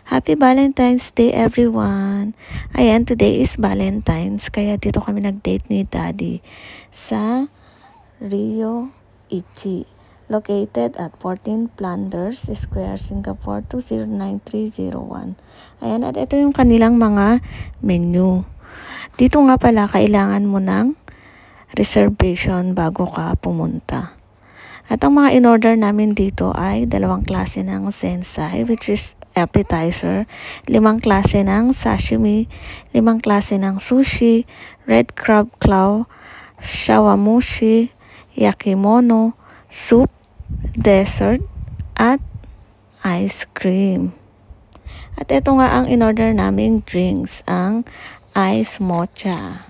Happy Valentine's Day everyone! Ayan, today is Valentine's kaya dito kami nag-date ni Daddy sa Rio Ichi, located at 14 Flanders Square, Singapore 209301. Ayan, at ito yung kanilang mga menu. Dito nga pala kailangan mo ng reservation bago ka pumunta. At ang mga in-order namin dito ay 2 klase ng sensai, which is appetizer, 5 klase ng sashimi, 5 klase ng sushi, red crab claw, shawamushi, yakimono, soup, dessert, at ice cream. At ito nga ang in-order naming drinks, ang ice mocha.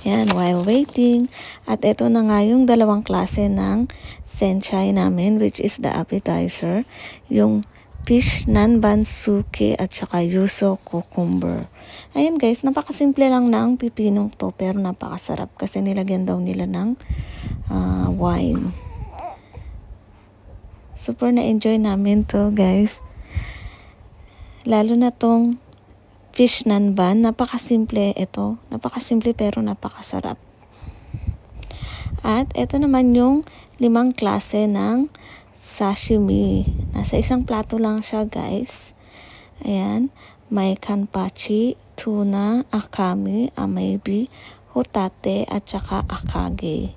Yan, while waiting. At ito na nga yung 2 klase ng senchai namin, which is the appetizer. Yung fish nanban suke at saka yuso cucumber. Ayan guys, napakasimple lang ng pipinong to, pero napakasarap kasi nilagyan daw nila ng wine. Super na-enjoy namin to guys. Lalo na tong fish nanban, napakasimple ito. Napakasimple pero napakasarap. At ito naman yung 5 klase ng sashimi. Nasa isang plato lang siya guys. Ayan. May kanpachi, tuna, akami, amaybi, hotate, at saka akage.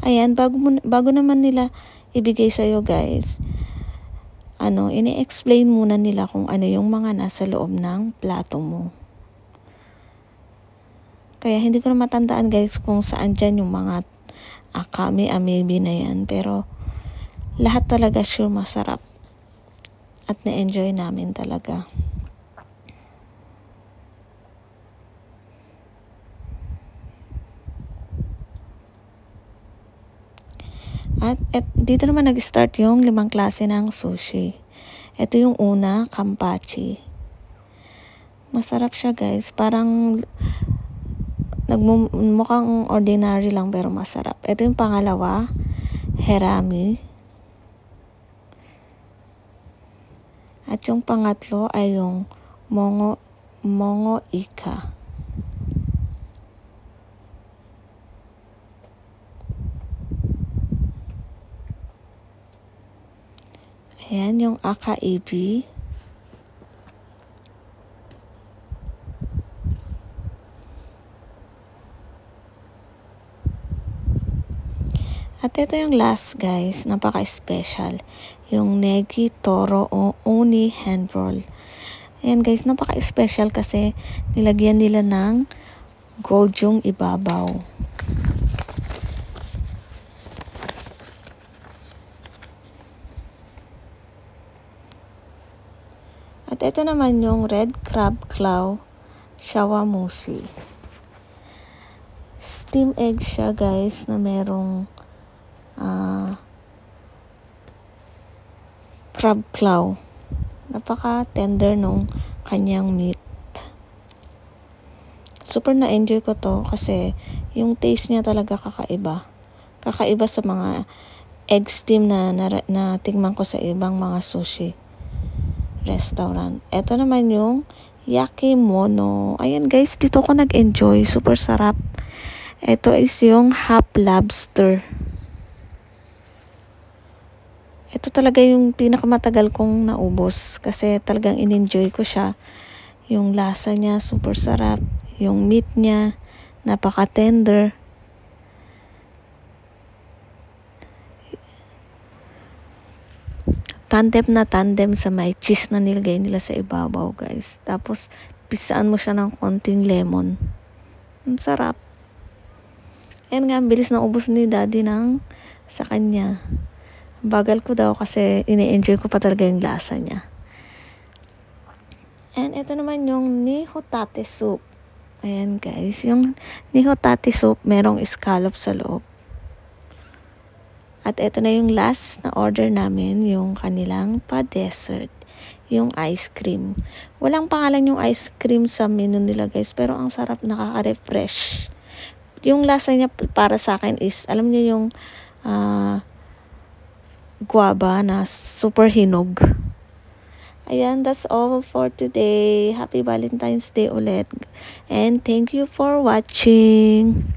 Ayan. Bago naman nila ibigay sa'yo guys, ini-explain muna nila kung ano yung mga nasa loob ng plato mo. Kaya hindi ko na matandaan guys kung saan dyan yung mga akame, amaybe na yan. Pero lahat talaga sure masarap. At na-enjoy namin talaga. At dito naman nag-start yung 5 klase ng sushi. Ito yung una, kanpachi. Masarap siya guys. Parang mukhang ordinary lang pero masarap. Ito yung pangalawa, herami. At yung pangatlo ay yung mongo ika. Ayan, yung akaibi. At ito yung last guys, napaka-special. Yung negi toro o uni hand roll. Ayan guys, napaka-special kasi nilagyan nila ng gold yung ibabaw. At ito naman yung red crab claw shawamushi. Steam egg siya guys na merong crab claw. Napaka-tender nung kanyang meat. Super na-enjoy ko to kasi yung taste niya talaga kakaiba. Kakaiba sa mga egg steam na tingnan ko sa ibang mga sushi restaurant. Ito naman yung yakimono. Ayan guys, dito ko nag-enjoy. Super sarap. Ito is yung half lobster. Ito talaga yung pinakamatagal kong naubos kasi talagang in-enjoy ko siya. Yung lasa niya, super sarap. Yung meat niya, napaka-tender. Tandem sa may cheese na nilagay nila sa ibabaw guys. Tapos pisaan mo siya ng konting lemon. Ang sarap. Ayan nga, ang bilis na ubos ni Daddy sa kanya. Bagal ko daw kasi ini-enjoy ko pa talaga yung lasa niya. And ito naman yung nihotate soup. Ayan guys, yung nihotate soup merong scallop sa loob. At ito na yung last na order namin, yung kanilang pa-dessert, yung ice cream. Walang pangalan yung ice cream sa menu nila guys, pero ang sarap, nakaka-refresh. Yung lasa niya para sa akin is, alam niyo yung guava na super hinog. Ayan, that's all for today. Happy Valentine's Day ulit. And thank you for watching.